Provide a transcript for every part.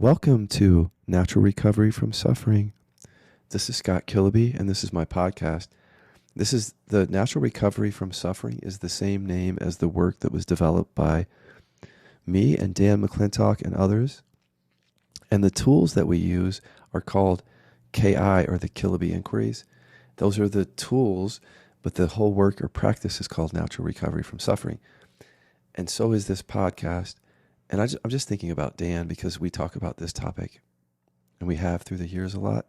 Welcome to Natural Recovery from Suffering. This is Scott Killaby, and this is my podcast. This is the Natural Recovery from Suffering is the same name as the work that was developed by me and Dan McClintock and others. And the tools that we use are called KI, or the Killaby Inquiries. Those are the tools, but the whole work or practice is called Natural Recovery from Suffering. And so is this podcast. And I'm just thinking about Dan because we talk about this topic, and we have through the years a lot.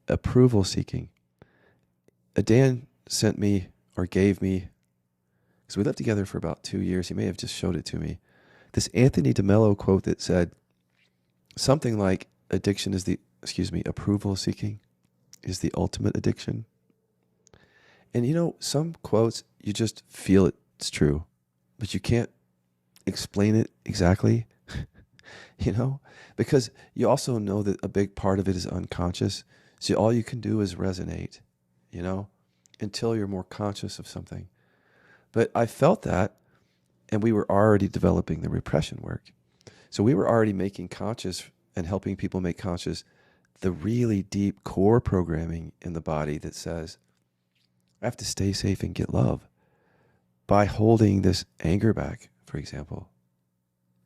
Approval seeking. Dan sent me, or gave me, because we lived together for about 2 years. He may have just showed it to me. This Anthony DeMello quote that said something like approval seeking is the ultimate addiction. And some quotes, you just feel it's true, but you can't explain it exactly, because you also know that a big part of it is unconscious. So all you can do is resonate, until you're more conscious of something. But I felt that, and we were already developing the repression work. So we were already making conscious and helping people make conscious the really deep core programming in the body that says, I have to stay safe and get love by holding this anger back, for example.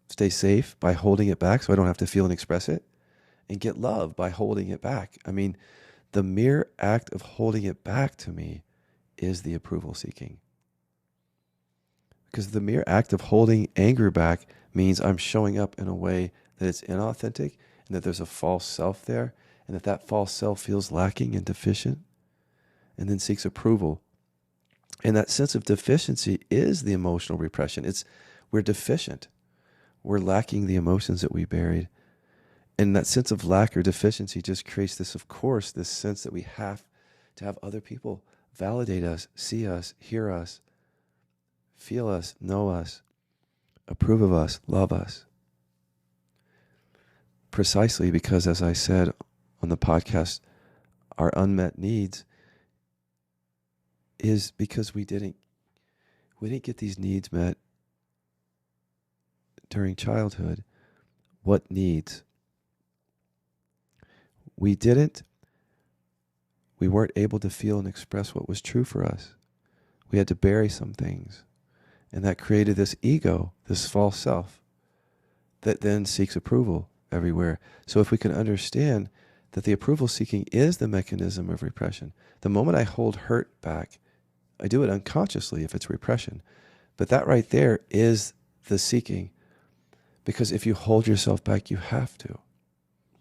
Stay safe by holding it back so I don't have to feel and express it, and get love by holding it back. I mean, the mere act of holding it back to me is the approval seeking. Because the mere act of holding anger back means I'm showing up in a way that it's inauthentic, and that there's a false self there, and that false self feels lacking and deficient, and then seeks approval. And that sense of deficiency is the emotional repression. We're deficient. We're lacking the emotions that we buried. And that sense of lack or deficiency just creates this sense that we have to have other people validate us, see us, hear us, feel us, know us, approve of us, love us. Precisely because, as I said on the podcast, our unmet needs is because we didn't get these needs met during childhood. What needs? We weren't able to feel and express what was true for us. We had to bury some things. And that created this ego, this false self, that then seeks approval everywhere. So if we can understand that the approval seeking is the mechanism of repression, the moment I hold hurt back, I do it unconsciously if it's repression. But that right there is the seeking. Because if you hold yourself back, you have to.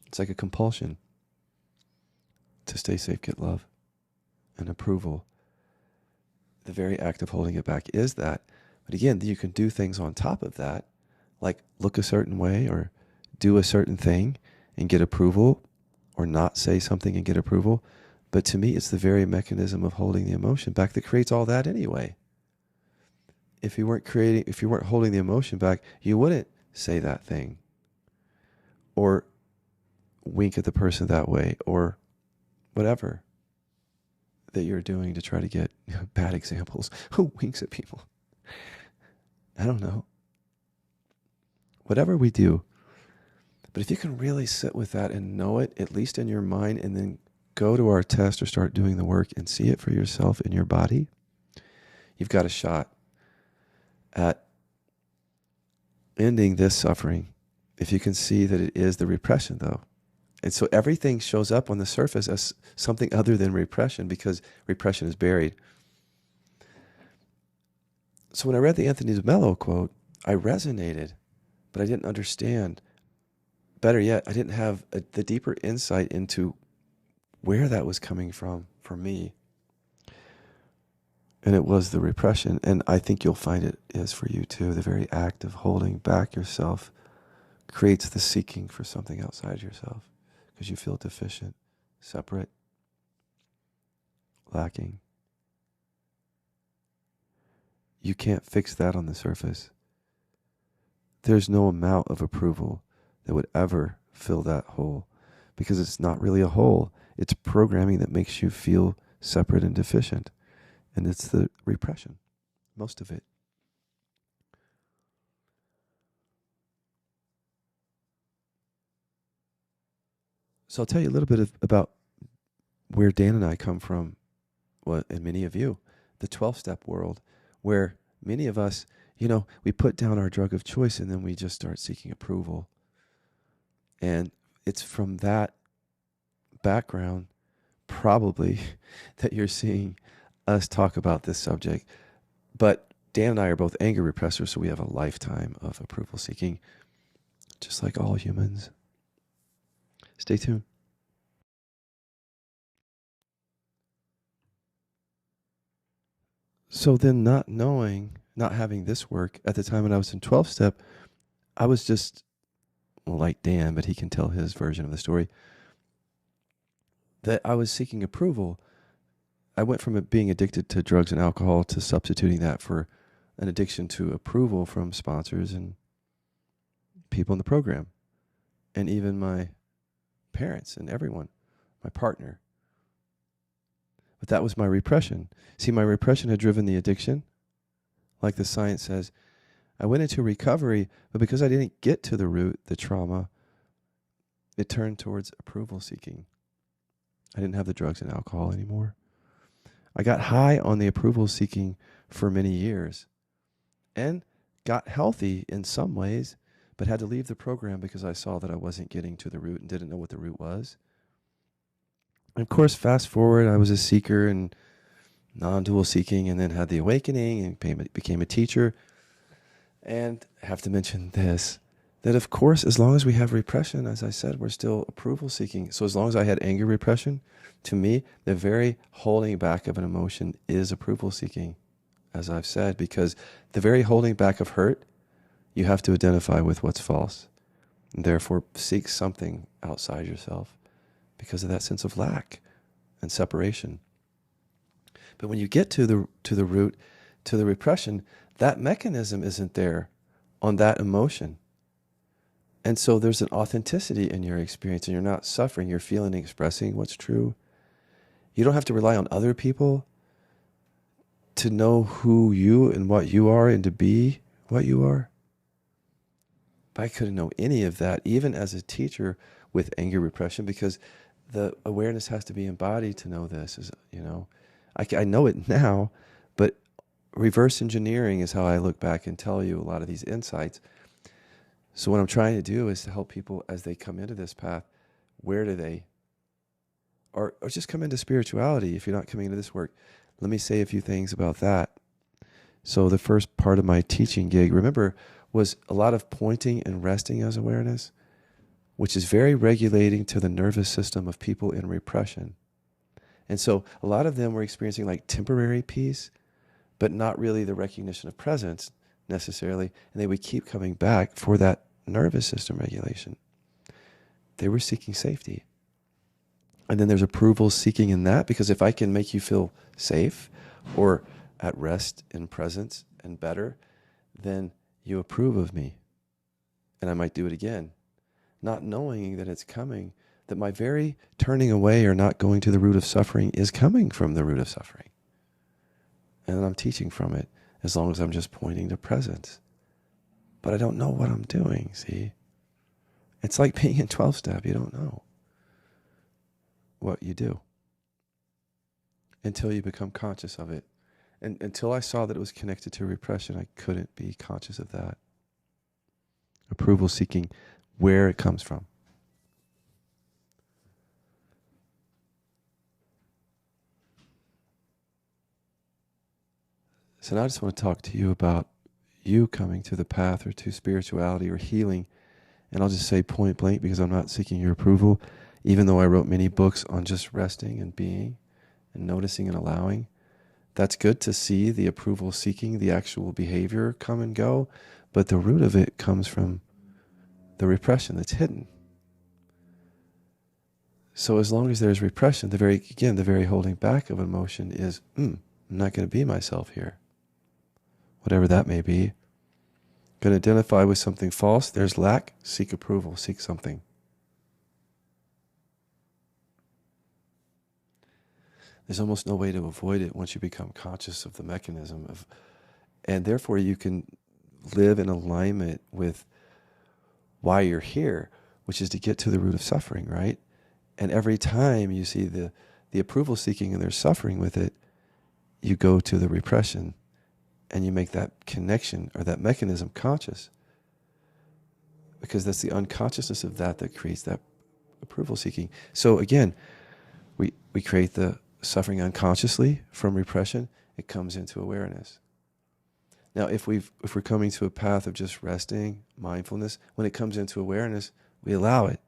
It's like a compulsion to stay safe, get love, and approval. The very act of holding it back is that. But again, you can do things on top of that, like look a certain way or do a certain thing and get approval, or not say something and get approval. But to me, it's the very mechanism of holding the emotion back that creates all that anyway. If you weren't holding the emotion back, you wouldn't say that thing or wink at the person that way or whatever that you're doing to try to get bad examples. Who winks at people? I don't know. Whatever we do. But if you can really sit with that and know it, at least in your mind, and then go to our test or start doing the work and see it for yourself in your body, you've got a shot at ending this suffering. If you can see that it is the repression, though. And so everything shows up on the surface as something other than repression, because repression is buried. So when I read the Anthony DeMello quote, I resonated, but I didn't understand. Better yet, I didn't have the deeper insight into where that was coming from for me. And it was the repression. And I think you'll find it is for you too. The very act of holding back yourself creates the seeking for something outside yourself, because you feel deficient, separate, lacking. You can't fix that on the surface. There's no amount of approval that would ever fill that hole, because it's not really a hole. It's programming that makes you feel separate and deficient. And it's the repression, most of it. So I'll tell you a little bit about where Dan and I come from, well, and many of you, the 12-step world, where many of us, we put down our drug of choice and then we just start seeking approval. And it's from that background, probably, that you're seeing us talk about this subject. But Dan and I are both anger repressors, so we have a lifetime of approval seeking, just like all humans. Stay tuned. So then, not having this work at the time when I was in 12-step, I was just, like Dan, but he can tell his version of the story, that I was seeking approval. I went from being addicted to drugs and alcohol to substituting that for an addiction to approval from sponsors and people in the program, and even my parents and everyone, my partner. But that was my repression. See, my repression had driven the addiction. Like the science says, I went into recovery, but because I didn't get to the root, the trauma, it turned towards approval seeking. I didn't have the drugs and alcohol anymore. I got high on the approval seeking for many years and got healthy in some ways, but had to leave the program because I saw that I wasn't getting to the root and didn't know what the root was. And of course, fast forward, I was a seeker and non-dual seeking, and then had the awakening and became a teacher. And I have to mention this, that of course, as long as we have repression, as I said, we're still approval seeking. So as long as I had anger repression, to me, the very holding back of an emotion is approval seeking, as I've said, because the very holding back of hurt, you have to identify with what's false, and therefore seek something outside yourself because of that sense of lack and separation. But when you get to the root, to the repression, that mechanism isn't there on that emotion. And so there's an authenticity in your experience, and you're not suffering, you're feeling and expressing what's true. You don't have to rely on other people to know who you and what you are and to be what you are. But I couldn't know any of that, even as a teacher with anger repression, because the awareness has to be embodied to know this. I know it now, but reverse engineering is how I look back and tell you a lot of these insights. So what I'm trying to do is to help people as they come into this path, where do they, or just come into spirituality if you're not coming into this work. Let me say a few things about that. So the first part of my teaching gig, remember, was a lot of pointing and resting as awareness, which is very regulating to the nervous system of people in repression. And so a lot of them were experiencing like temporary peace, but not really the recognition of presence necessarily. And they would keep coming back for that nervous system regulation. They were seeking safety. And then there's approval seeking in that, because if I can make you feel safe or at rest in presence and better, then you approve of me. And I might do it again, not knowing that it's coming, that my very turning away or not going to the root of suffering is coming from the root of suffering. And I'm teaching from it as long as I'm just pointing to presence. But I don't know what I'm doing, see? It's like being in 12-step. You don't know what you do until you become conscious of it. And until I saw that it was connected to repression, I couldn't be conscious of that. Approval seeking, where it comes from. So now I just want to talk to you about you coming to the path or to spirituality or healing. And I'll just say point blank, because I'm not seeking your approval, even though I wrote many books on just resting and being and noticing and allowing. That's good to see the approval seeking, the actual behavior come and go, but the root of it comes from the repression that's hidden. So as long as there's repression, the very holding back of emotion is, I'm not going to be myself here. Whatever that may be. Going to identify with something false, there's lack, seek approval, seek something. There's almost no way to avoid it once you become conscious of the mechanism of, and therefore you can live in alignment with why you're here, which is to get to the root of suffering, right? And every time you see the approval seeking and there's suffering with it, you go to the repression and you make that connection or that mechanism conscious. Because that's the unconsciousness of that creates that approval seeking. So again, we create the suffering unconsciously from repression. It comes into awareness. Now, if we're coming to a path of just resting, mindfulness, when it comes into awareness, we allow it.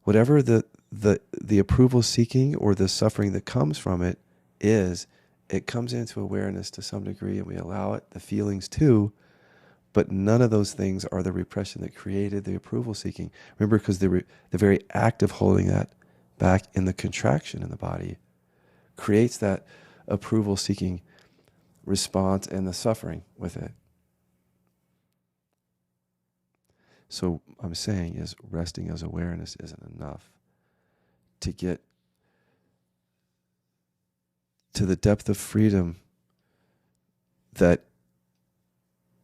Whatever the approval seeking or the suffering that comes from it is, it comes into awareness to some degree, and we allow it, the feelings too, but none of those things are the repression that created the approval seeking. Remember, because the very act of holding that back in the contraction in the body creates that approval seeking response and the suffering with it. So I'm saying is resting as awareness isn't enough to get to the depth of freedom that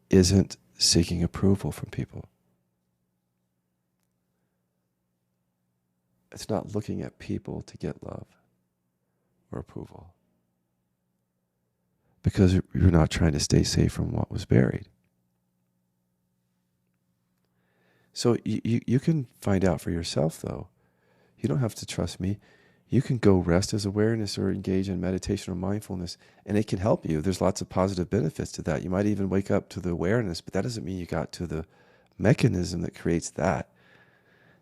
isn't seeking approval from people. It's not looking at people to get love or approval, because you're not trying to stay safe from what was buried. So you can find out for yourself, though. You don't have to trust me. You can go rest as awareness or engage in meditation or mindfulness, and it can help you. There's lots of positive benefits to that. You might even wake up to the awareness, but that doesn't mean you got to the mechanism that creates that.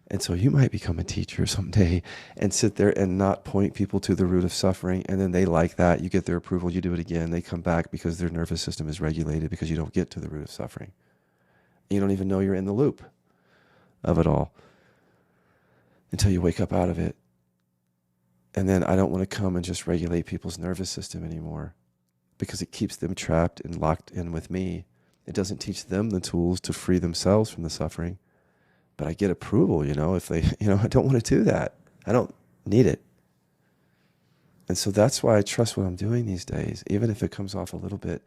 And so you might become a teacher someday and sit there and not point people to the root of suffering, and then they like that. You get their approval, you do it again. They come back because their nervous system is regulated because you don't get to the root of suffering. You don't even know you're in the loop of it all until you wake up out of it. And then I don't want to come and just regulate people's nervous system anymore, because it keeps them trapped and locked in with me. It doesn't teach them the tools to free themselves from the suffering. But I get approval, if they, I don't want to do that. I don't need it. And so that's why I trust what I'm doing these days, even if it comes off a little bit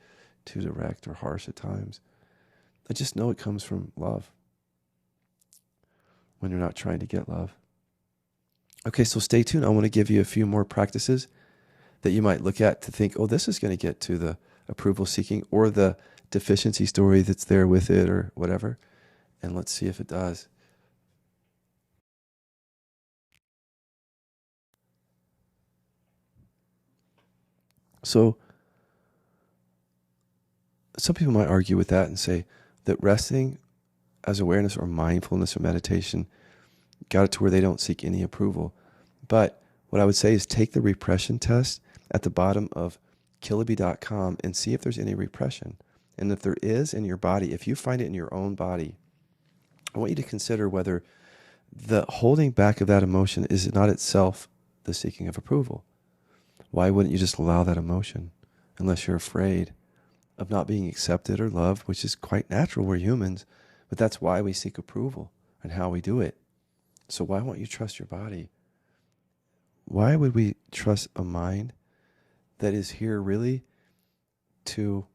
too direct or harsh at times. I just know it comes from love when you're not trying to get love. Okay, so stay tuned. I want to give you a few more practices that you might look at to think, oh, this is going to get to the approval seeking or the deficiency story that's there with it or whatever. And let's see if it does. So some people might argue with that and say that resting as awareness or mindfulness or meditation got it to where they don't seek any approval. But what I would say is take the repression test at the bottom of Kiloby.com and see if there's any repression. And if there is in your body, if you find it in your own body, I want you to consider whether the holding back of that emotion is not itself the seeking of approval. Why wouldn't you just allow that emotion, unless you're afraid of not being accepted or loved, which is quite natural. We're humans, but that's why we seek approval and how we do it. So why won't you trust your body? Why would we trust a mind that is here really to,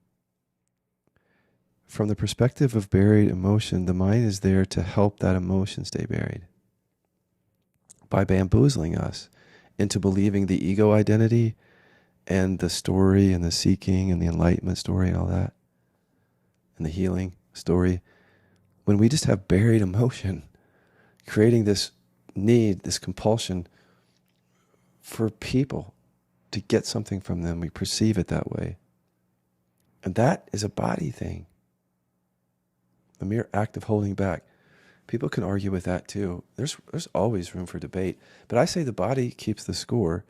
from the perspective of buried emotion, the mind is there to help that emotion stay buried by bamboozling us into believing the ego identity and the story and the seeking and the enlightenment story and all that, and the healing story, when we just have buried emotion, creating this need, this compulsion for people to get something from them. We perceive it that way. And that is a body thing. The mere act of holding back. People can argue with that too. There's always room for debate. But I say the body keeps the score,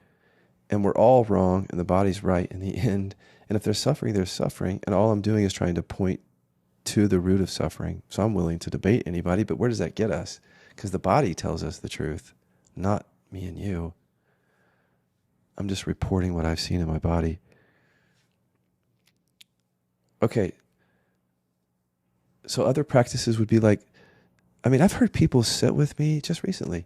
and we're all wrong, and the body's right in the end. And if there's suffering, there's suffering. And all I'm doing is trying to point to the root of suffering. So I'm willing to debate anybody, but where does that get us? Because the body tells us the truth, not me and you. I'm just reporting what I've seen in my body. Okay. So other practices would be like, I've heard people sit with me just recently.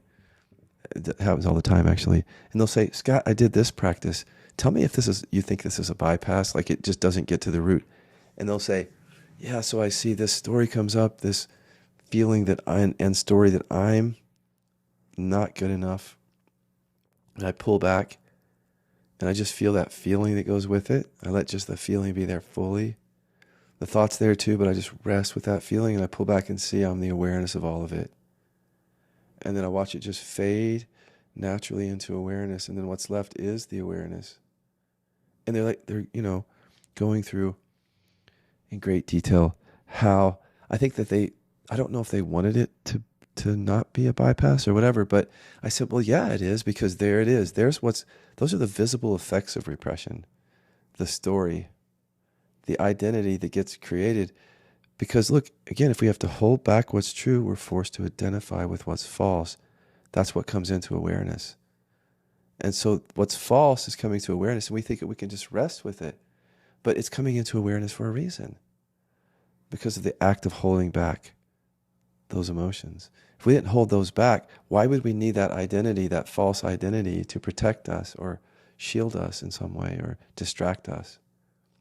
It happens all the time, actually. And they'll say, Scott, I did this practice. Tell me if you think this is a bypass, like it just doesn't get to the root. And they'll say, yeah, so I see this story comes up, this feeling and story that I'm not good enough, And I pull back and I just feel that feeling that goes with it. I let just the feeling be there fully. The thought's there too, but I just rest with that feeling and I pull back and see I'm the awareness of all of it. And then I watch it just fade naturally into awareness. And then what's left is the awareness. And they're going through in great detail how I think that I don't know if they wanted it to not be a bypass or whatever, but I said, well, yeah, it is, because there it is. Those are the visible effects of repression, the story, the identity that gets created. Because look, again, if we have to hold back what's true, we're forced to identify with what's false. That's what comes into awareness. And so what's false is coming to awareness, and we think that we can just rest with it. But it's coming into awareness for a reason, because of the act of holding back those emotions. If we didn't hold those back, why would we need that identity, that false identity, to protect us or shield us in some way or distract us,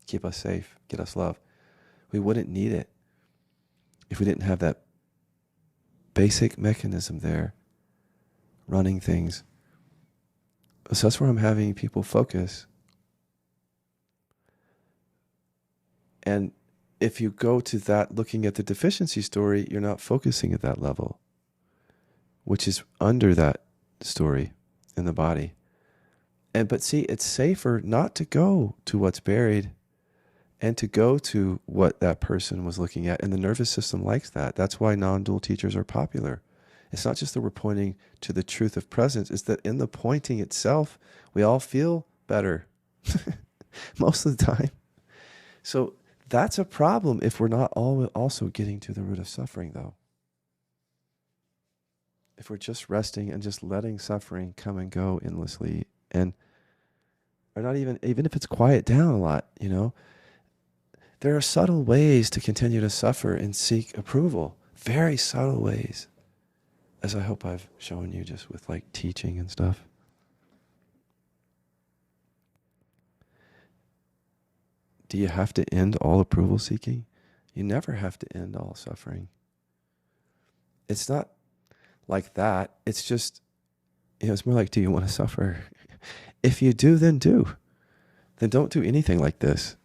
keep us safe, get us love? We wouldn't need it if we didn't have that basic mechanism there running things. So that's where I'm having people focus. And if you go to that looking at the deficiency story, you're not focusing at that level, which is under that story in the body. But see, it's safer not to go to what's buried and to go to what that person was looking at. And the nervous system likes that. That's why non-dual teachers are popular. It's not just that we're pointing to the truth of presence. It's that in the pointing itself, we all feel better most of the time. So that's a problem if we're not also getting to the root of suffering, though. If we're just resting and just letting suffering come and go endlessly, and or not even if it's quiet down a lot, there are subtle ways to continue to suffer and seek approval. Very subtle ways, as I hope I've shown you just with like teaching and stuff. Do you have to end all approval seeking? You never have to end all suffering. It's not like that. It's just, it's more like, do you want to suffer? If you do, then do. Then don't do anything like this.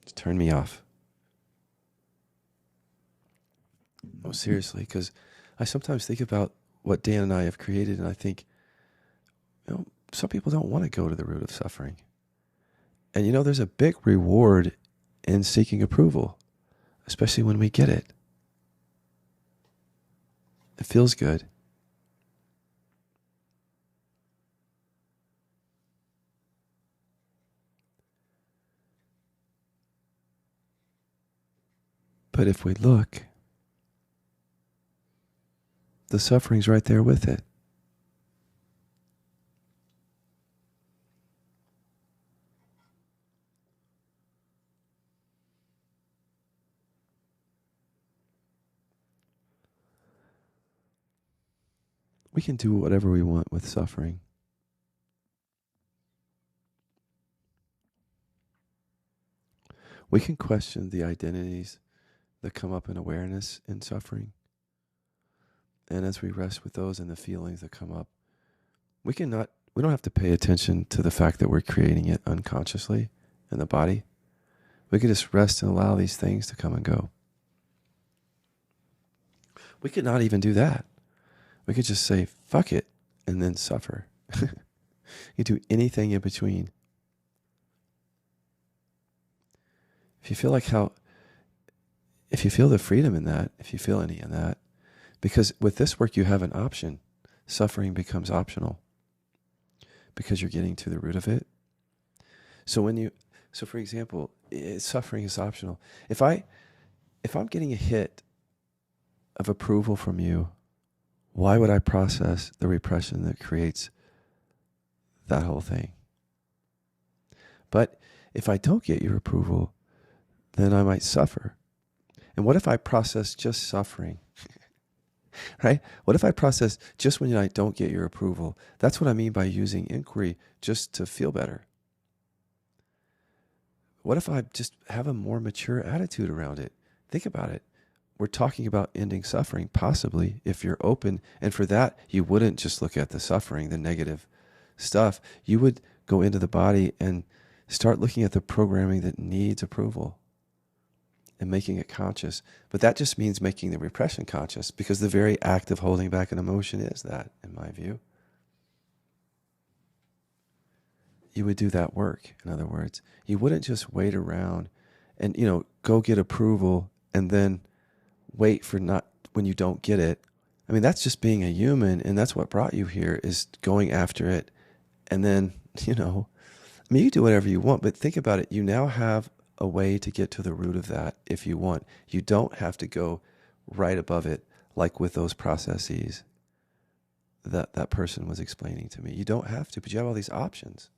Just turn me off. Oh, seriously, because I sometimes think about what Dan and I have created, and I think, some people don't want to go to the root of suffering. And there's a big reward in seeking approval, especially when we get it. It feels good. But if we look, the suffering's right there with it. We can do whatever we want with suffering. We can question the identities that come up in awareness in suffering. And as we rest with those and the feelings that come up, we don't have to pay attention to the fact that we're creating it unconsciously in the body. We can just rest and allow these things to come and go. We could not even do that. We could just say, fuck it, and then suffer. You do anything in between. If you feel the freedom in that, if you feel any in that, because with this work you have an option. Suffering becomes optional because you're getting to the root of it. So for example, suffering is optional. If I'm getting a hit of approval from you, why would I process the repression that creates that whole thing? But if I don't get your approval, then I might suffer. And what if I process just suffering? Right? What if I process just when I don't get your approval? That's what I mean by using inquiry just to feel better. What if I just have a more mature attitude around it? Think about it. we're talking about ending suffering, possibly, if you're open. And for that, you wouldn't just look at the suffering, the negative stuff. You would go into the body and start looking at the programming that needs approval and making it conscious. But that just means making the repression conscious, because the very act of holding back an emotion is that, in my view. You would do that work, in other words. You wouldn't just wait around and, go get approval and then wait for not when you don't get it. I mean, that's just being a human, and that's what brought you here, is going after it. And then, you do whatever you want, but think about it. You now have a way to get to the root of that if you want. You don't have to go right above it, like with those processes that person was explaining to me. You don't have to, but you have all these options.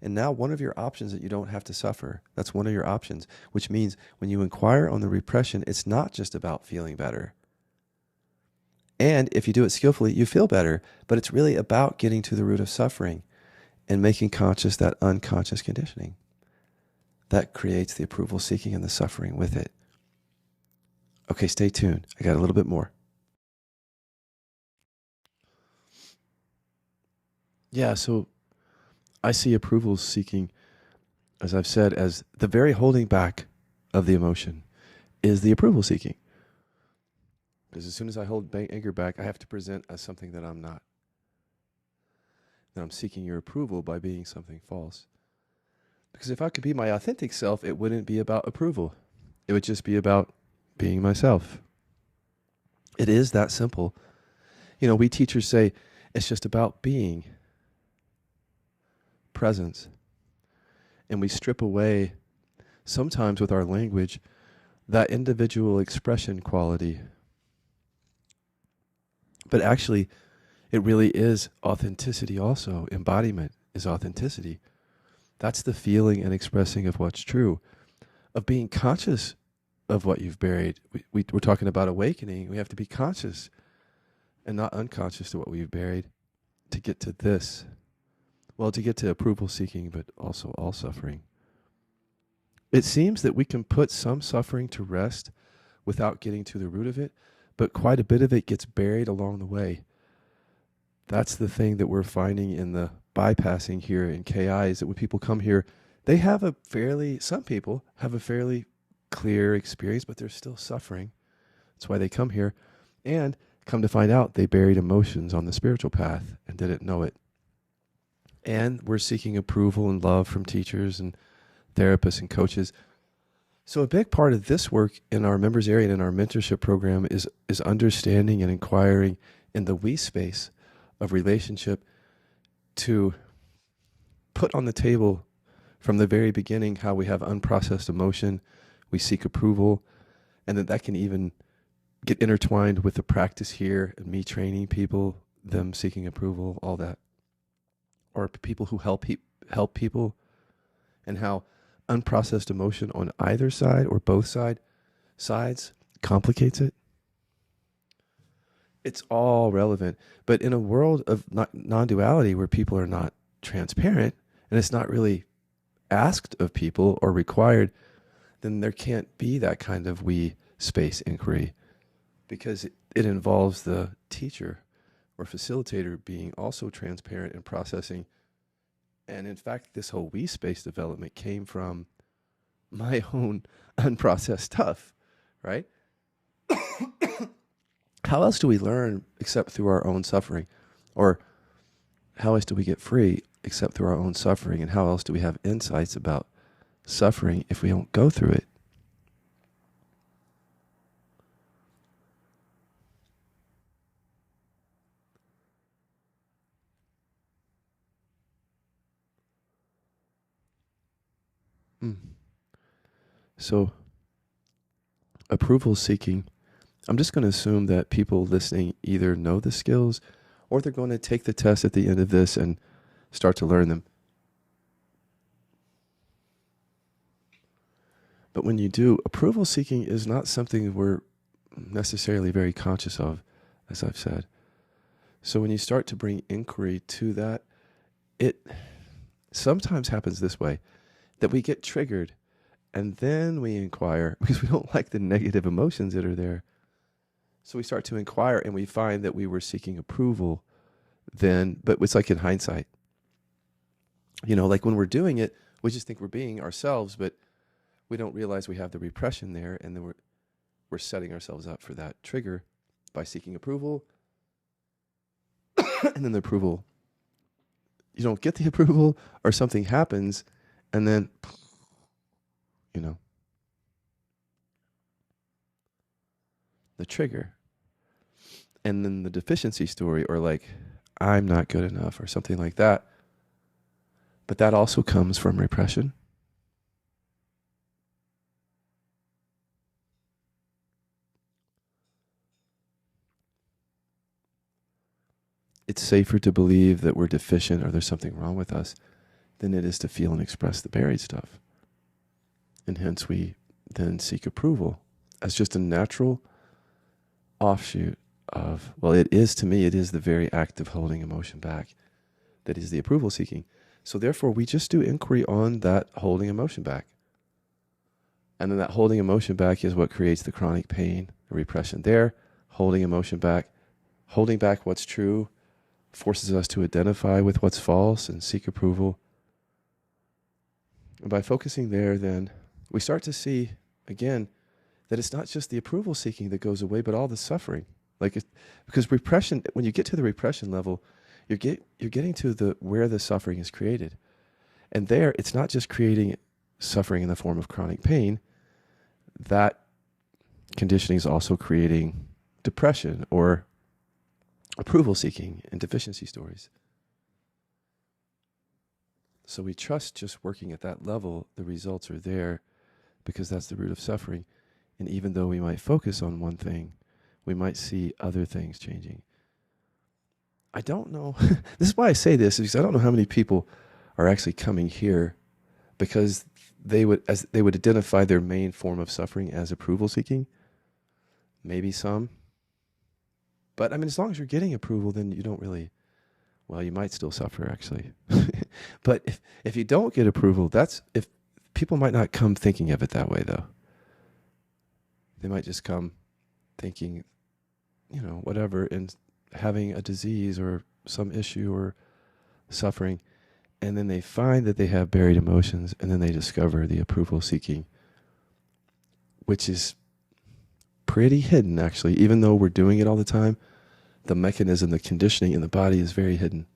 And now one of your options that you don't have to suffer, that's one of your options, which means when you inquire on the repression, it's not just about feeling better. And if you do it skillfully, you feel better, but it's really about getting to the root of suffering and making conscious that unconscious conditioning. That creates the approval seeking and the suffering with it. Okay, stay tuned. I got a little bit more. Yeah, so I see approval seeking, as I've said, as the very holding back of the emotion is the approval seeking. Because as soon as I hold anger back, I have to present as something that I'm not. That I'm seeking your approval by being something false. Because if I could be my authentic self, it wouldn't be about approval. It would just be about being myself. It is that simple. We teachers say it's just about being. Presence. And we strip away, sometimes with our language, that individual expression quality. But actually, it really is authenticity also. Embodiment is authenticity. That's the feeling and expressing of what's true, of being conscious of what you've buried. We're talking about awakening. We have to be conscious and not unconscious to what we've buried to get to this. Well, to get to approval seeking, but also all suffering. It seems that we can put some suffering to rest without getting to the root of it, but quite a bit of it gets buried along the way. That's the thing that we're finding in the bypassing here in KI, is that when people come here, some people have a fairly clear experience, but they're still suffering. That's why they come here. And come to find out, they buried emotions on the spiritual path and didn't know it. And we're seeking approval and love from teachers and therapists and coaches. So a big part of this work in our members area and in our mentorship program is understanding and inquiring in the we space of relationship, to put on the table from the very beginning how we have unprocessed emotion, we seek approval, and that can even get intertwined with the practice here and me training people, them seeking approval, all that. Or people who help people, and how unprocessed emotion on either side or both sides complicates it. It's all relevant. But in a world of non-duality where people are not transparent and it's not really asked of people or required, then there can't be that kind of we space inquiry, because it involves the teacher or facilitator being also transparent and processing. And in fact, this whole we space development came from my own unprocessed stuff, right? How else do we learn except through our own suffering? Or how else do we get free except through our own suffering? And how else do we have insights about suffering if we don't go through it? So, approval seeking, I'm just going to assume that people listening either know the skills or they're going to take the test at the end of this and start to learn them. But when you do, approval seeking is not something we're necessarily very conscious of, as I've said. So when you start to bring inquiry to that, it sometimes happens this way, that we get triggered And then we inquire because we don't like the negative emotions that are there. So we start to inquire and we find that we were seeking approval then, but it's like in hindsight. Like when we're doing it, we just think we're being ourselves, but we don't realize we have the repression there, and then we're setting ourselves up for that trigger by seeking approval. And then the approval, you don't get the approval, or something happens, and then, the trigger. And then the deficiency story, or like, I'm not good enough, or something like that. But that also comes from repression. It's safer to believe that we're deficient or there's something wrong with us than it is to feel and express the buried stuff. And hence we then seek approval as just a natural offshoot of, well, it is to me, it is the very act of holding emotion back that is the approval seeking. So therefore we just do inquiry on that holding emotion back. And then that holding emotion back is what creates the chronic pain, the repression there. Holding emotion back, holding back what's true, forces us to identify with what's false and seek approval. And by focusing there, then we start to see, again, that it's not just the approval seeking that goes away, but all the suffering. Because repression, when you get to the repression level, you're getting to where the suffering is created. And there, it's not just creating suffering in the form of chronic pain. That conditioning is also creating depression or approval seeking and deficiency stories. So we trust just working at that level, the results are there because that's the root of suffering. And even though we might focus on one thing, we might see other things changing. I don't know. This is why I say this, because I don't know how many people are actually coming here because they would identify their main form of suffering as approval seeking. Maybe some. But I mean, as long as you're getting approval, then you don't really, well, you might still suffer actually. But if you don't get approval, if people might not come thinking of it that way though. They might just come thinking, whatever, and having a disease or some issue or suffering. And then they find that they have buried emotions, and then they discover the approval seeking, which is pretty hidden actually. Even though we're doing it all the time, the mechanism, the conditioning in the body is very hidden.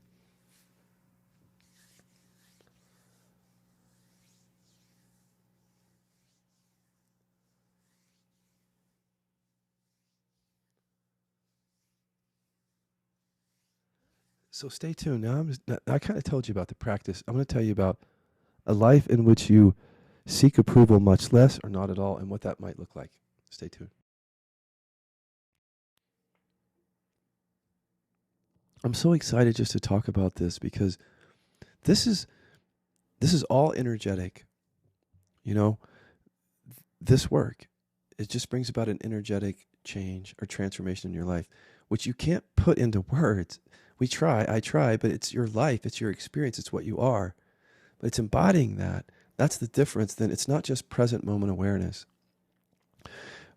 So stay tuned. Now I kind of told you about the practice. I'm going to tell you about a life in which you seek approval much less or not at all, and what that might look like. Stay tuned. I'm so excited just to talk about this because this is all energetic. This work, it just brings about an energetic change or transformation in your life, which you can't put into words. I try, but it's your life, it's your experience, it's what you are. But it's embodying that. That's the difference. Then it's not just present moment awareness.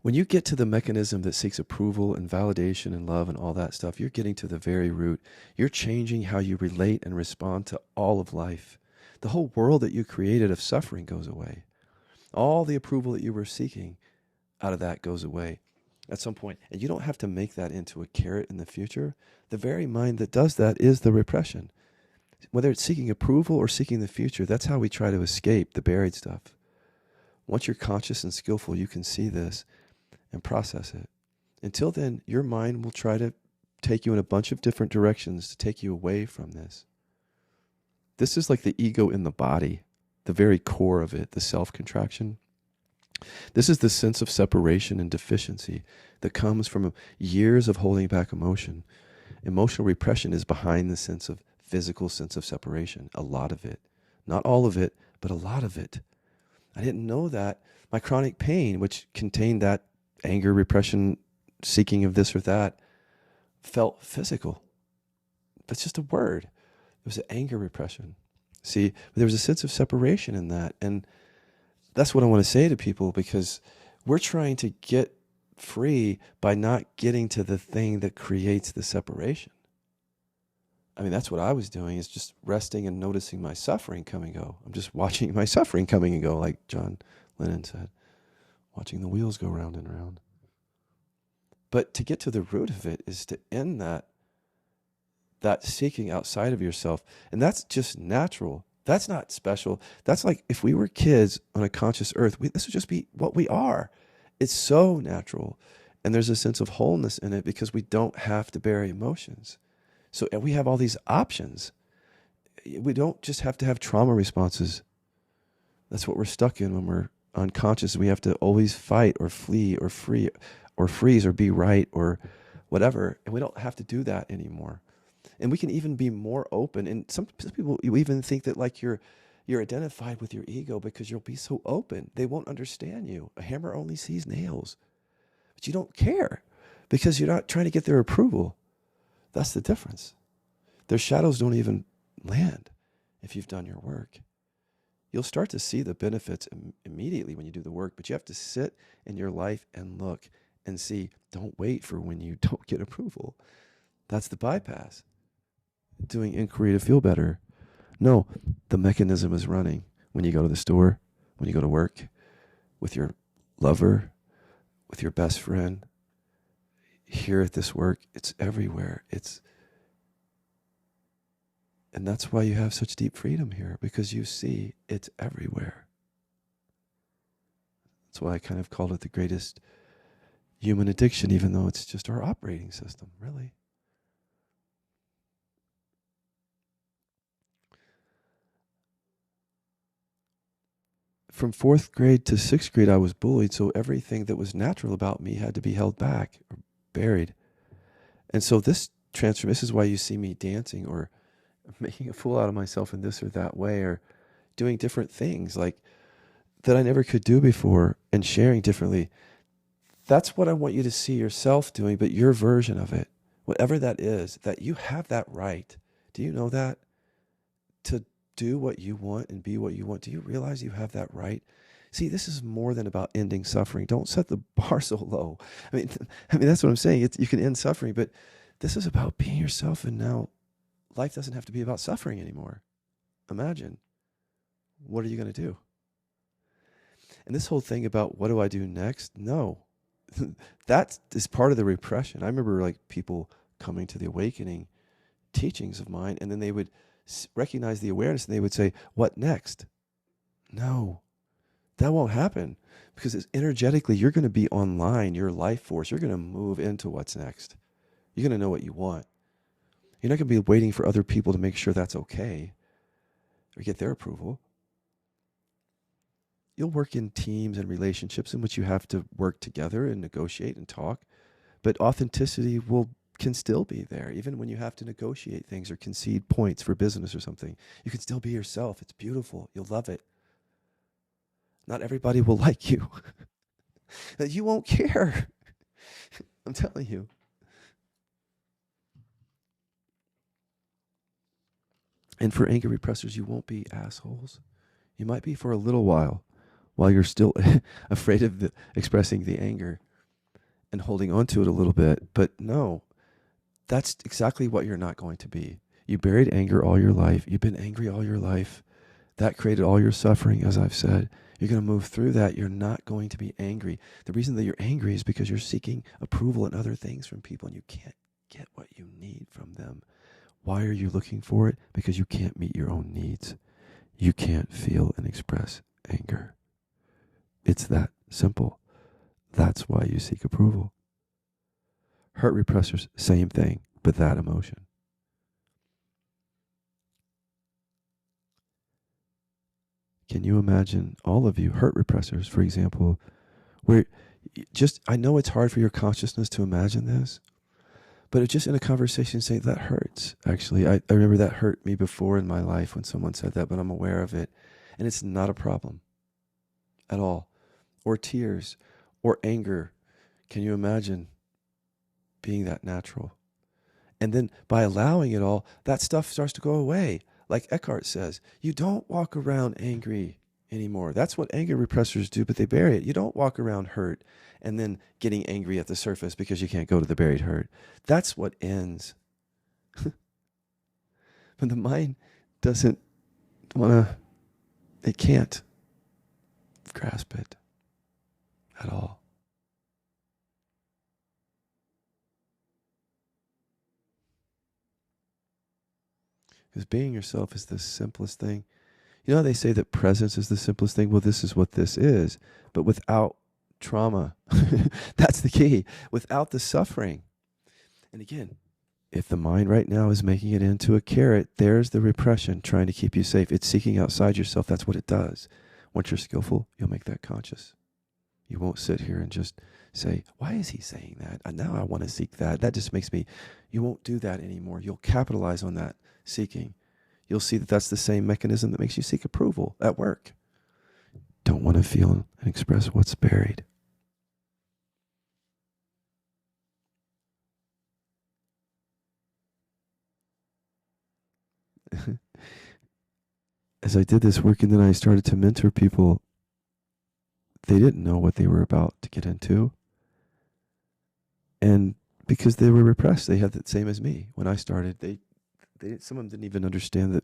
When you get to the mechanism that seeks approval and validation and love and all that stuff, you're getting to the very root. You're changing how you relate and respond to all of life. The whole world that you created of suffering goes away. All the approval that you were seeking out of that goes away at some point. And you don't have to make that into a carrot in the future. The very mind that does that is the repression. Whether it's seeking approval or seeking the future, that's how we try to escape the buried stuff. Once you're conscious and skillful, you can see this and process it. Until then, your mind will try to take you in a bunch of different directions to take you away from this. This is like the ego in the body, the very core of it, the self-contraction. This is the sense of separation and deficiency that comes from years of holding back emotion. Emotional repression is behind the physical sense of separation, a lot of it. Not all of it, but a lot of it. I didn't know that. My chronic pain, which contained that anger, repression, seeking of this or that, felt physical. That's just a word. It was an anger repression. See, there was a sense of separation in that. And that's what I want to say to people, because we're trying to get free by not getting to the thing that creates the separation. I mean, that's what I was doing, is just resting and noticing my suffering come and go. I'm just watching my suffering coming and go, like John Lennon said, watching the wheels go round and round. But to get to the root of it is to end that seeking outside of yourself. And that's just natural. That's not special. That's like if we were kids on a conscious earth, this would just be what we are. It's so natural. And there's a sense of wholeness in it because we don't have to bury emotions. So we have all these options. We don't just have to have trauma responses. That's what we're stuck in when we're unconscious. We have to always fight or flee or free or freeze or be right or whatever. And we don't have to do that anymore. And we can even be more open. And some people, you even think that like you're identified with your ego because you'll be so open. They won't understand you. A hammer only sees nails. But you don't care because you're not trying to get their approval. That's the difference. Their shadows don't even land if you've done your work. You'll start to see the benefits immediately when you do the work, but you have to sit in your life and look and see. Don't wait for when you don't get approval. That's the bypass. Doing inquiry to feel better. No, the mechanism is running when you go to the store, when you go to work, with your lover, with your best friend. Here at this work, it's everywhere. And that's why you have such deep freedom here, because you see it's everywhere. That's why I kind of called it the greatest human addiction, even though it's just our operating system, really. From 4th grade to 6th grade, I was bullied, so everything that was natural about me had to be held back or buried. And so this is why you see me dancing or making a fool out of myself in this or that way, or doing different things like that I never could do before, and sharing differently. That's what I want you to see yourself doing, but your version of it, whatever that is, that you have that right. Do you know that? To do what you want and be what you want. Do you realize you have that right? See, this is more than about ending suffering. Don't set the bar so low. I mean, that's what I'm saying. You can end suffering, but this is about being yourself, and now life doesn't have to be about suffering anymore. Imagine. What are you going to do? And this whole thing about what do I do next? No. That is part of the repression. I remember like people coming to the awakening teachings of mine, and then they would recognize the awareness and they would say, what next? No, that won't happen, because it's energetically, you're going to be online, your life force, you're going to move into what's next. You're going to know what you want. You're not going to be waiting for other people to make sure that's okay or get their approval. You'll work in teams and relationships in which you have to work together and negotiate and talk, but authenticity can still be there, even when you have to negotiate things or concede points for business or something. You can still be yourself. It's beautiful. You'll love it. Not everybody will like you. You won't care. I'm telling you. And for anger repressors, you won't be assholes. You might be for a little while you're still afraid of expressing the anger and holding on to it a little bit. But no, that's exactly what you're not going to be. You buried anger all your life. You've been angry all your life. That created all your suffering, as I've said. You're going to move through that. You're not going to be angry. The reason that you're angry is because you're seeking approval and other things from people, and you can't get what you need from them. Why are you looking for it? Because you can't meet your own needs. You can't feel and express anger. It's that simple. That's why you seek approval. Hurt repressors, same thing, but that emotion. Can you imagine, all of you hurt repressors, for example, where I know it's hard for your consciousness to imagine this, but it's just in a conversation saying, that hurts, actually. I remember that hurt me before in my life when someone said that, but I'm aware of it. And it's not a problem at all. Or tears, or anger. Can you imagine being that natural? And then by allowing it all, that stuff starts to go away. Like Eckhart says, you don't walk around angry anymore. That's what anger repressors do, but they bury it. You don't walk around hurt and then getting angry at the surface because you can't go to the buried hurt. That's what ends. But the mind doesn't want to, it can't grasp it at all. Because being yourself is the simplest thing. You know how they say that presence is the simplest thing? Well, this is what this is. But without trauma, that's the key. Without the suffering. And again, if the mind right now is making it into a carrot, there's the repression trying to keep you safe. It's seeking outside yourself. That's what it does. Once you're skillful, you'll make that conscious. You won't sit here and just say, why is he saying that? And now I want to seek that. That just makes me, you won't do that anymore. You'll capitalize on that seeking. You'll see that that's the same mechanism that makes you seek approval at work. Don't want to feel and express what's buried. As I did this work and then I started to mentor people, they didn't know what they were about to get into. And because they were repressed, they had the same as me. When I started, some of them didn't even understand that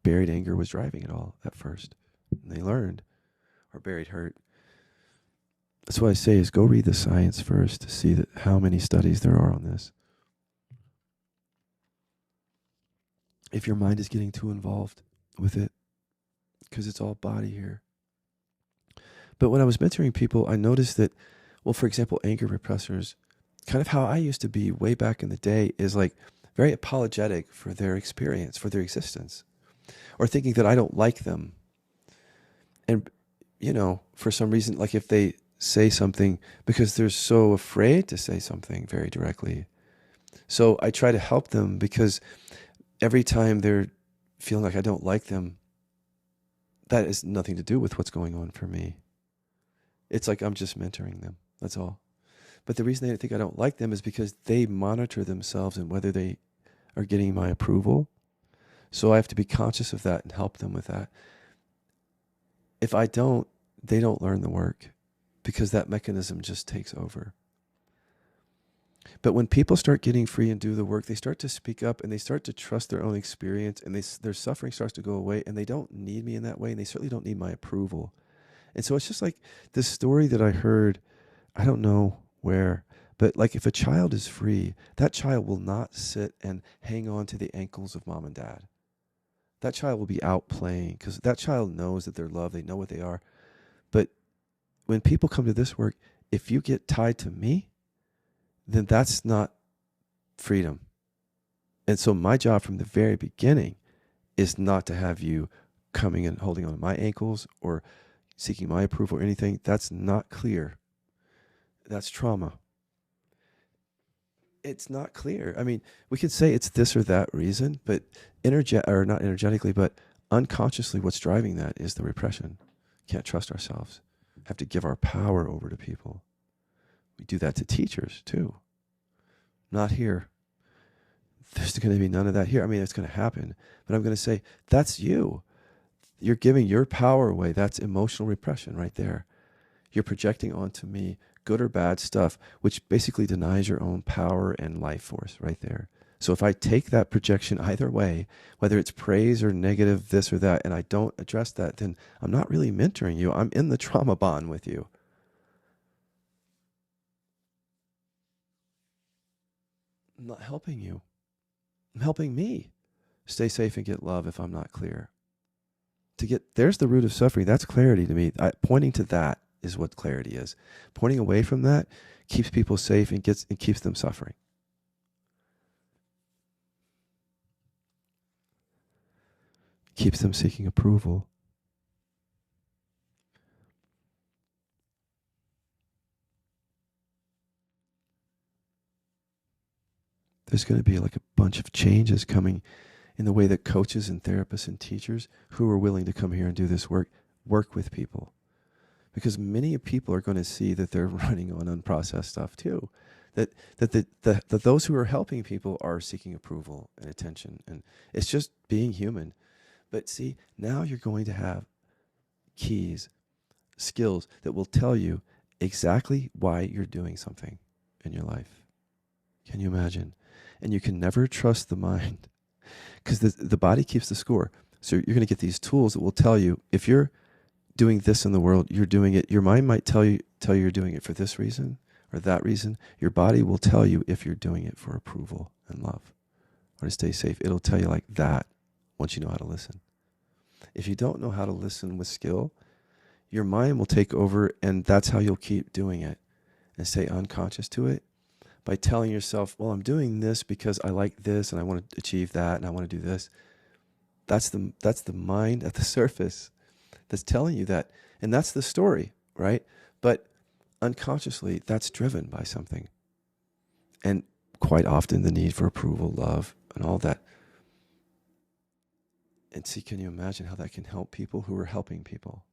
buried anger was driving it all at first. And they learned, or buried hurt. That's what I say is go read the science first to see that how many studies there are on this. If your mind is getting too involved with it, because it's all body here. But when I was mentoring people, I noticed that, well, for example, anger repressors, kind of how I used to be way back in the day is like very apologetic for their experience, for their existence, or thinking that I don't like them. And, you know, for some reason, like if they say something, because they're so afraid to say something very directly. So I try to help them because every time they're feeling like I don't like them, that has nothing to do with what's going on for me. It's like I'm just mentoring them. That's all. But the reason they think I don't like them is because they monitor themselves and whether they are getting my approval. So I have to be conscious of that and help them with that. If I don't, they don't learn the work because that mechanism just takes over. But when people start getting free and do the work, they start to speak up and they start to trust their own experience and their suffering starts to go away and they don't need me in that way and they certainly don't need my approval. And so it's just like this story that I heard, I don't know where, but like if a child is free, that child will not sit and hang on to the ankles of mom and dad. That child will be out playing because that child knows that they're loved. They know what they are. But when people come to this work, if you get tied to me, then that's not freedom. And so my job from the very beginning is not to have you coming and holding on to my ankles or seeking my approval or anything. That's not clear. That's trauma. It's not clear. I mean, we could say it's this or that reason, but not energetically, but unconsciously what's driving that is the repression. Can't trust ourselves. Have to give our power over to people. We do that to teachers too. Not here. There's going to be none of that here. I mean, it's going to happen, but I'm going to say, that's you. You're giving your power away. That's emotional repression right there. You're projecting onto me good or bad stuff, which basically denies your own power and life force right there. So if I take that projection either way, whether it's praise or negative, this or that, and I don't address that, then I'm not really mentoring you. I'm in the trauma bond with you. I'm not helping you. I'm helping me stay safe and get love if I'm not clear. There's the root of suffering. That's clarity to me. Pointing to that is what clarity is. Pointing away from that keeps people safe and keeps them suffering. Keeps them seeking approval. There's going to be like a bunch of changes coming in the way that coaches and therapists and teachers who are willing to come here and do this work with people. Because many people are going to see that they're running on unprocessed stuff too. That those who are helping people are seeking approval and attention. And it's just being human. But see, now you're going to keys, skills that will tell you exactly why you're doing something in your life. Can you imagine? And you can never trust the mind because the body keeps the score. So you're going to get these tools that will tell you if you're doing this in the world, you're doing it. Your mind might tell you you're doing it for this reason or that reason. Your body will tell you if you're doing it for approval and love or to stay safe. It'll tell you like that once you know how to listen. If you don't know how to listen with skill, your mind will take over, and that's how you'll keep doing it and stay unconscious to it by telling yourself, well, I'm doing this because I like this and I want to achieve that and I want to do this. That's the mind at the surface that's telling you that. And that's the story, right? But unconsciously, that's driven by something. And quite often the need for approval, love, and all that. And see, can you imagine how that can help people who are helping people,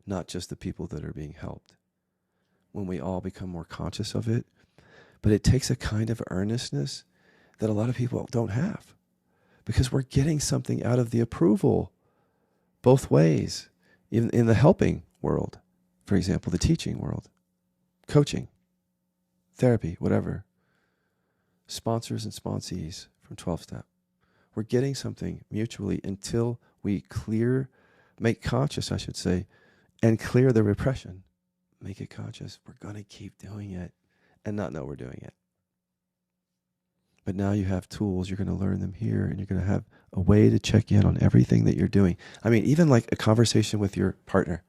not just the people that are being helped? When we all become more conscious of it, but it takes a kind of earnestness that a lot of people don't have because we're getting something out of the approval both ways. In the helping world, for example, the teaching world, coaching, therapy, whatever, sponsors and sponsees from 12-step. We're getting something mutually until we make conscious, I should say, and clear the repression. Make it conscious. We're going to keep doing it and not know we're doing it. But now you have tools. You're going to learn them here, and you're going to have a way to check in on everything that you're doing. I mean, even like a conversation with your partner.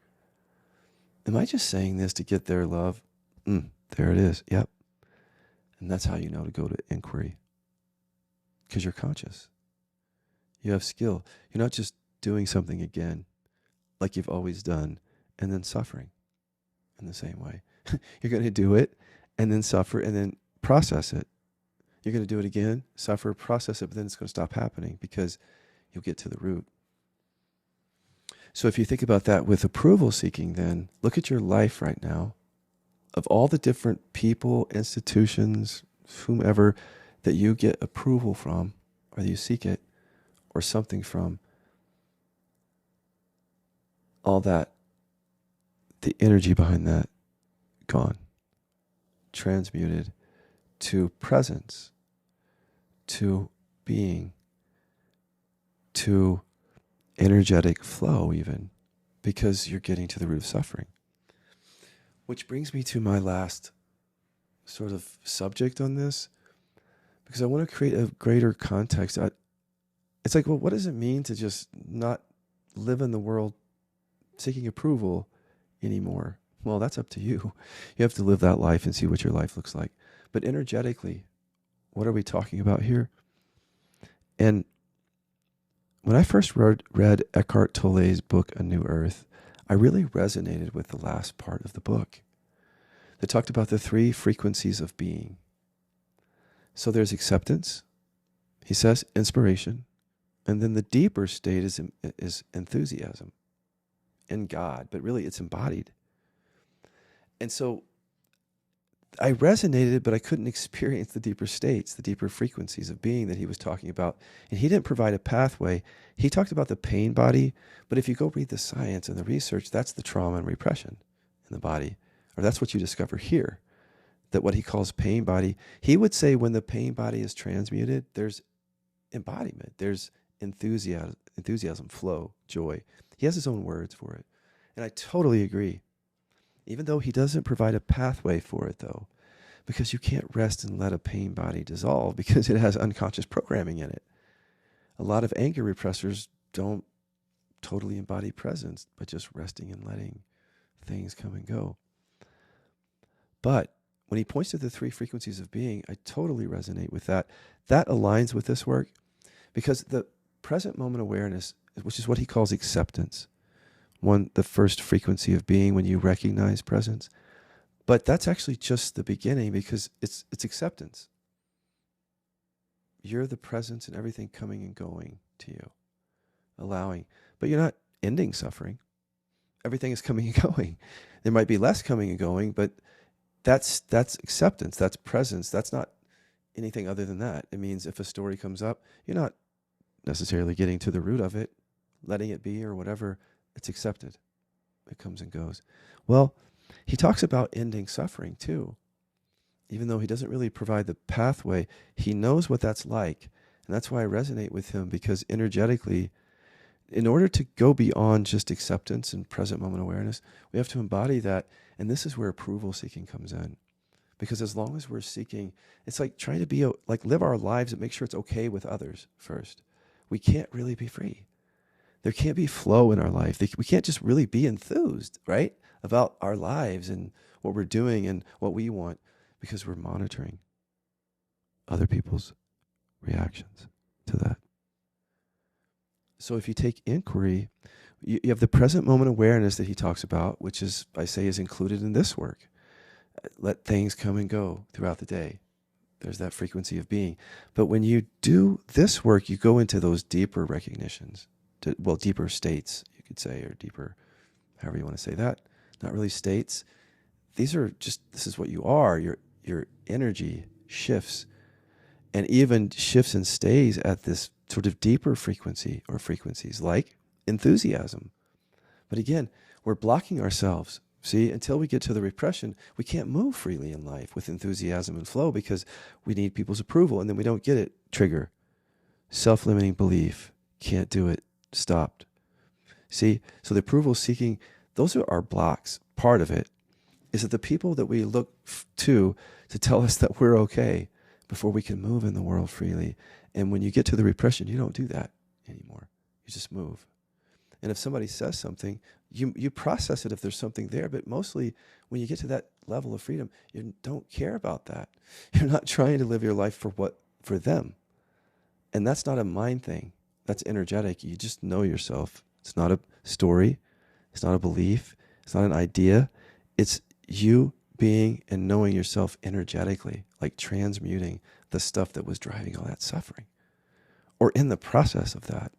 Am I just saying this to get their love? There it is. Yep. And that's how you know to go to inquiry. Because you're conscious. You have skill. You're not just doing something again like you've always done and then suffering in the same way. You're going to do it and then suffer and then process it. You're going to do it again, suffer, process it, but then it's going to stop happening because you'll get to the root. So if you think about that with approval seeking, then look at your life right now. Of all the different people, institutions, whomever that you get approval from, or that you seek it, or something from, all that, the energy behind that, gone. Transmuted to presence, to being, to energetic flow even, because you're getting to the root of suffering. Which brings me to my last sort of subject on this, because I want to create a greater context. It's like, well, what does it mean to just not live in the world seeking approval anymore? Well, that's up to you. You have to live that life and see what your life looks like. But energetically, what are we talking about here? And when I first read Eckhart Tolle's book, A New Earth, I really resonated with the last part of the book that talked about the 3 frequencies of being. So there's acceptance, he says, inspiration, and then the deeper state is enthusiasm in God, but really it's embodied. And so I resonated, but I couldn't experience the deeper states, the deeper frequencies of being that he was talking about. And he didn't provide a pathway. He talked about the pain body, but if you go read the science and the research, that's the trauma and repression in the body, or that's what you discover here, that what he calls pain body. He would say when the pain body is transmuted, there's embodiment, there's enthusiasm, flow, joy. He has his own words for it. And I totally agree. Even though he doesn't provide a pathway for it, though, because you can't rest and let a pain body dissolve because it has unconscious programming in it. A lot of anger repressors don't totally embody presence, but just resting and letting things come and go. But when he points to the 3 frequencies of being, I totally resonate with that. That aligns with this work because the present moment awareness, which is what he calls acceptance, the first frequency of being when you recognize presence. But that's actually just the beginning because it's acceptance. You're the presence and everything coming and going to you, allowing. But you're not ending suffering. Everything is coming and going. There might be less coming and going, but that's acceptance. That's presence. That's not anything other than that. It means if a story comes up, you're not necessarily getting to the root of it, letting it be or whatever. It's accepted. It comes and goes. Well, he talks about ending suffering too. Even though he doesn't really provide the pathway, he knows what that's like. And that's why I resonate with him, because energetically, in order to go beyond just acceptance and present moment awareness, we have to embody that. And this is where approval seeking comes in. Because as long as we're seeking, it's like trying to be, like live our lives and make sure it's okay with others first. We can't really be free. There can't be flow in our life. We can't just really be enthused, right? About our lives and what we're doing and what we want, because we're monitoring other people's reactions to that. So if you take inquiry, you have the present moment awareness that he talks about, which is, I say, is included in this work. Let things come and go throughout the day. There's that frequency of being. But when you do this work, you go into those deeper recognitions, deeper states, you could say, or deeper, however you want to say that. Not really states. These are just, this is what you are. Your energy shifts, and even shifts and stays at this sort of deeper frequency or frequencies like enthusiasm. But again, we're blocking ourselves. See, until we get to the repression, we can't move freely in life with enthusiasm and flow, because we need people's approval, and then we don't get it. Trigger. Self-limiting belief. Can't do it. Stopped. See, so the approval seeking, those are our blocks. Part of it is that the people that we look to tell us that we're okay before we can move in the world freely. And when you get to the repression, you don't do that anymore. You just move. And if somebody says something, you process it if there's something there. But mostly when you get to that level of freedom, you don't care about that. You're not trying to live your life for them. And that's not a mind thing. That's energetic. You just know yourself. It's not a story. It's not a belief. It's not an idea. It's you being and knowing yourself energetically, like transmuting the stuff that was driving all that suffering, or in the process of that.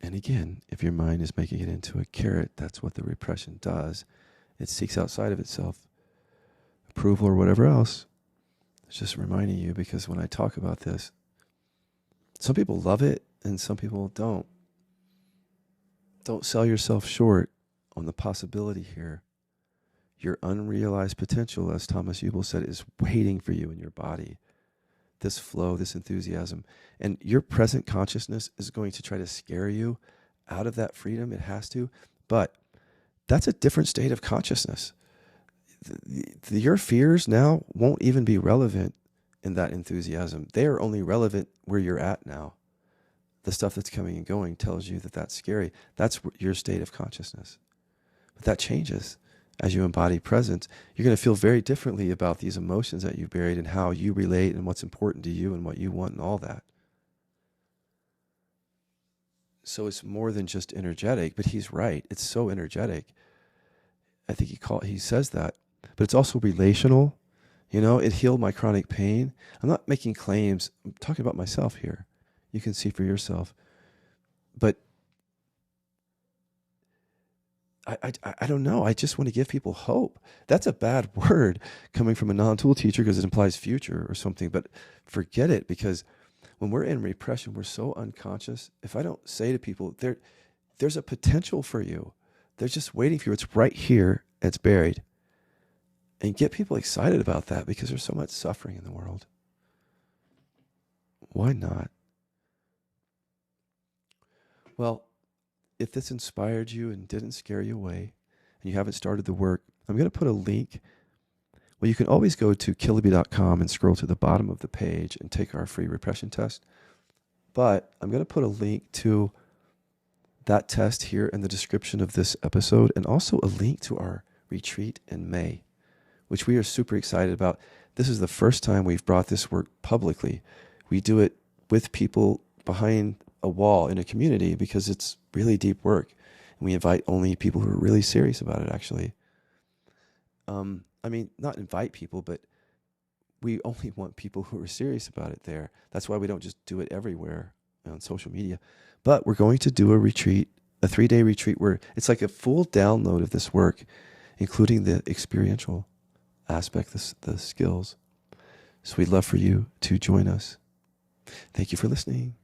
And again, if your mind is making it into a carrot, that's what the repression does. It seeks outside of itself, approval or whatever else. It's just reminding you, because when I talk about this, some people love it and some people don't. Don't sell yourself short on the possibility here. Your unrealized potential, as Thomas Hübl said, is waiting for you in your body. This flow, this enthusiasm. And your present consciousness is going to try to scare you out of that freedom. It has to. But that's a different state of consciousness. Your fears now won't even be relevant in that enthusiasm. They are only relevant where you're at now. The stuff that's coming and going tells you that that's scary. That's your state of consciousness. But that changes as you embody presence. You're going to feel very differently about these emotions that you've buried and how you relate and what's important to you and what you want and all that. So it's more than just energetic, but he's right. It's so energetic. I think he says that. But it's also relational. You know, it healed my chronic pain. I'm not making claims. I'm talking about myself here. You can see for yourself. But I don't know. I just want to give people hope. That's a bad word coming from a non-tool teacher because it implies future or something. But forget it, because when we're in repression, we're so unconscious. If I don't say to people, there's a potential for you. They're just waiting for you. It's right here. It's buried. And get people excited about that, because there's so much suffering in the world. Why not? Well, if this inspired you and didn't scare you away, and you haven't started the work, I'm going to put a link. Well, you can always go to Kiloby.com and scroll to the bottom of the page and take our free repression test. But I'm going to put a link to that test here in the description of this episode, and also a link to our retreat in May, which we are super excited about. This is the first time we've brought this work publicly. We do it with people behind a wall in a community because it's really deep work. And we invite only people who are really serious about it, actually. I mean, not invite people, but we only want people who are serious about it there. That's why we don't just do it everywhere on social media. But we're going to do a retreat, a 3-day retreat where it's like a full download of this work, including the experiential aspect, the skills. So we'd love for you to join us. Thank you for listening.